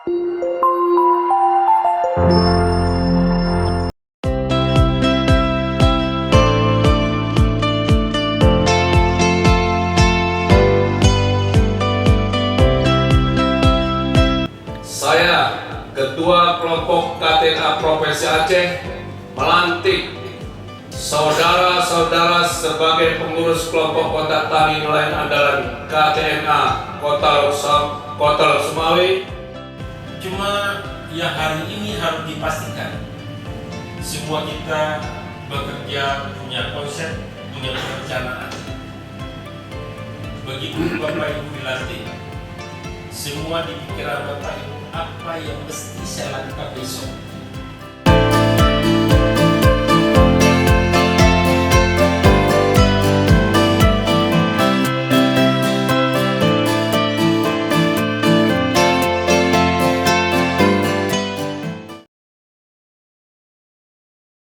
Saya, Ketua Kelompok KTNA Provinsi Aceh, melantik saudara-saudara sebagai pengurus kelompok kontak tani nelayan andalan KTNA Kota Sumawe. Cuma yang hari ini harus dipastikan semua kita bekerja punya konsep, punya perencanaan. Begitu Bapak Ibu dilantik, semua di pikiran Bapak Ibu apa yang mesti saya lakukan besok.